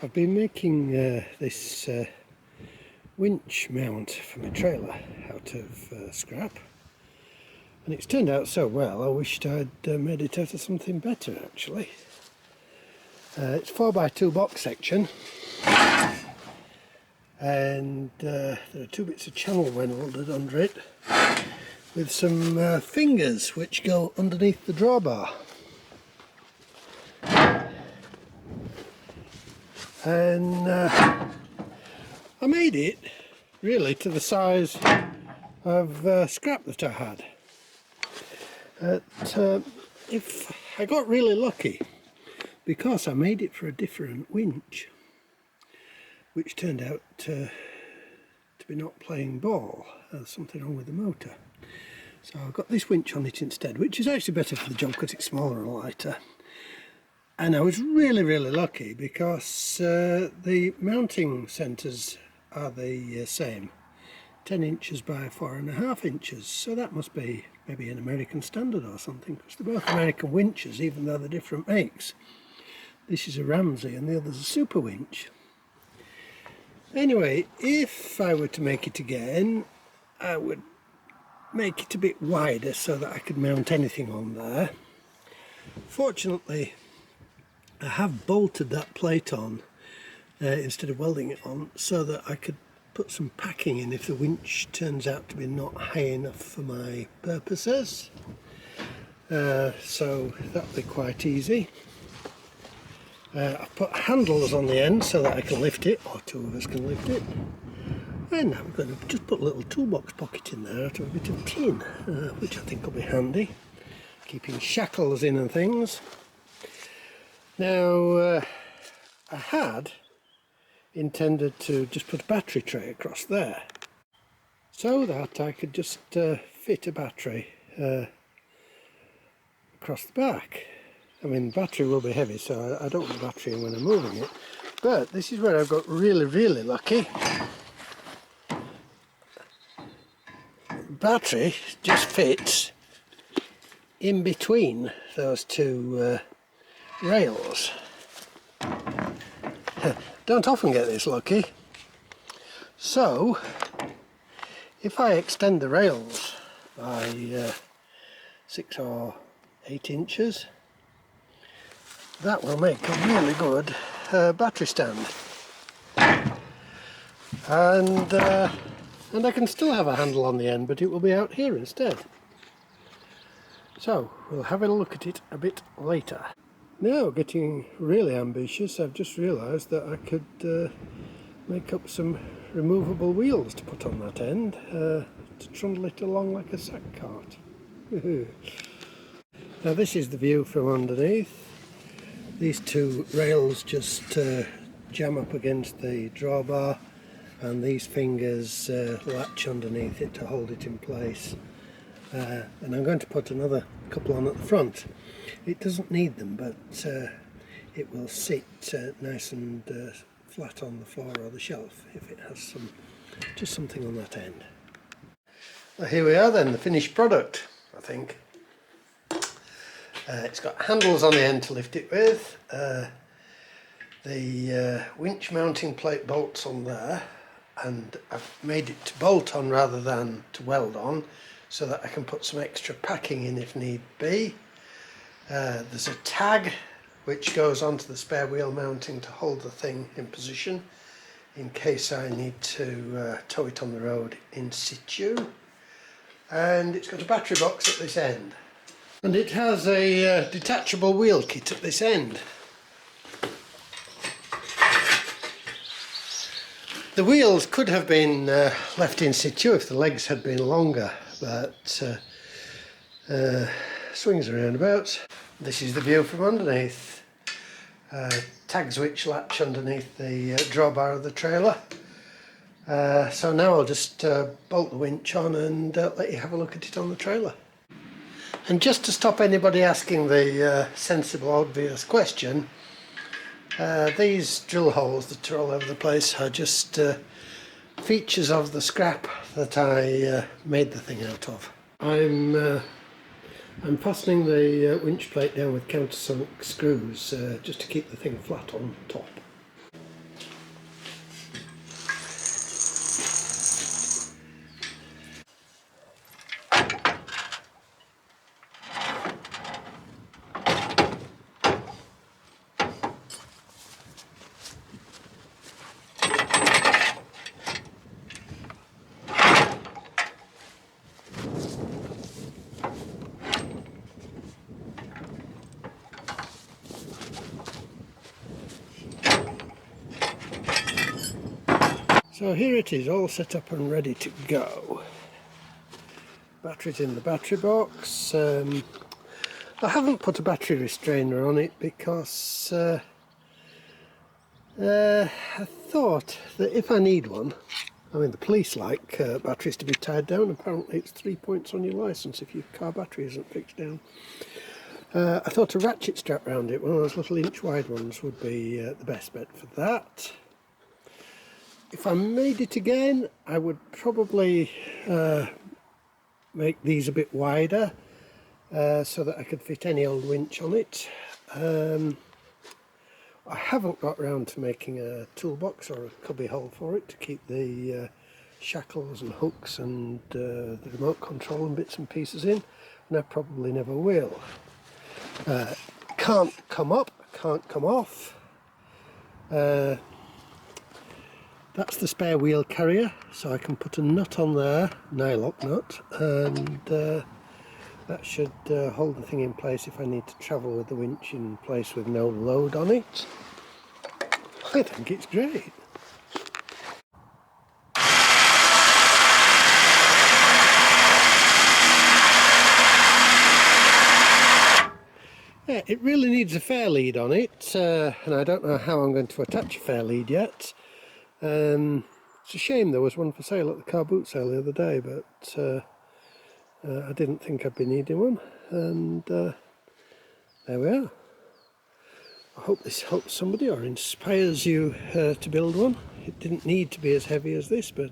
I've been making this winch mount for my trailer out of scrap, and it's turned out so well I wished I'd made it out of something better actually. It's 4x2 box section, and there are two bits of channel welded under it with some fingers which go underneath the drawbar. And I made it really to the size of scrap that I had. If I got really lucky, because I made it for a different winch, which turned out to be not playing ball. There's something wrong with the motor. So I've got this winch on it instead, which is actually better for the job because it's smaller and lighter. And I was really lucky because the mounting centres are the same, 10 inches by 4.5 inches, so that must be maybe an American standard or something, because they're both American winches even though they're different makes. This is a Ramsey and the other's a super winch. Anyway, if I were to make it again, I would make it a bit wider so that I could mount anything on there. Fortunately, I have bolted that plate on instead of welding it on, so that I could put some packing in if the winch turns out to be not high enough for my purposes. So that'll be quite easy. I've put handles on the end so that I can lift it, or two of us can lift it. And I'm going to just put a little toolbox pocket in there out of a bit of tin, which I think will be handy, keeping shackles in and things. Now, I had intended to just put a battery tray across there, so that I could just fit a battery across the back. I mean, the battery will be heavy, so I don't want the battery in when I'm moving it. But this is where I've got really lucky. The battery just fits in between those two rails. Don't often get this lucky. So if I extend the rails by 6 or 8 inches, that will make a really good battery stand. And I can still have a handle on the end, but it will be out here instead. So we'll have a look at it a bit later. Now, getting really ambitious, I've just realised that I could make up some removable wheels to put on that end to trundle it along like a sack cart. Now this is the view from underneath. These two rails just jam up against the drawbar, and these fingers latch underneath it to hold it in place. And I'm going to put another couple on at the front. It doesn't need them, but it will sit nice and flat on the floor or the shelf if it has just something on that end. Well, here we are then, the finished product, I think. It's got handles on the end to lift it with, the winch mounting plate bolts on there, and I've made it to bolt on rather than to weld on, so that I can put some extra packing in if need be. There's a tag which goes onto the spare wheel mounting to hold the thing in position in case I need to tow it on the road in situ. And it's got a battery box at this end. And it has a detachable wheel kit at this end. The wheels could have been left in situ if the legs had been longer, but swings and roundabouts. This is the view from underneath. Tags which latch underneath the drawbar of the trailer. So now I'll just bolt the winch on and let you have a look at it on the trailer. And just to stop anybody asking the sensible, obvious question, these drill holes that are all over the place are just features of the scrap that I made the thing out of. I'm fastening the winch plate down with countersunk screws just to keep the thing flat on top. So here it is, all set up and ready to go. Batteries in the battery box. I haven't put a battery restrainer on it because I thought that if I need one, I mean the police like batteries to be tied down. Apparently it's 3 points on your licence if your car battery isn't fixed down. I thought a ratchet strap around it, one of those little inch wide ones, would be the best bet for that. If I made it again, I would probably make these a bit wider so that I could fit any old winch on it. I haven't got round to making a toolbox or a cubby hole for it to keep the shackles and hooks and the remote control and bits and pieces in, and I probably never will. Can't come up, can't come off. That's the spare wheel carrier, so I can put a nut on there, nylock nut, and that should hold the thing in place if I need to travel with the winch in place with no load on it. I think it's great. Yeah, it really needs a fair lead on it, and I don't know how I'm going to attach a fair lead yet. It's a shame there was one for sale at the car boot sale the other day, but I didn't think I'd be needing one, and there we are. I hope this helps somebody or inspires you to build one. It didn't need to be as heavy as this, but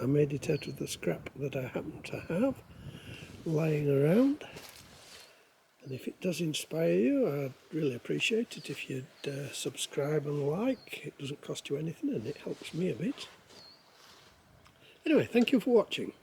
I made it out of the scrap that I happen to have lying around. And if it does inspire you, I'd really appreciate it if you'd subscribe and like. It doesn't cost you anything and it helps me a bit. Anyway, thank you for watching.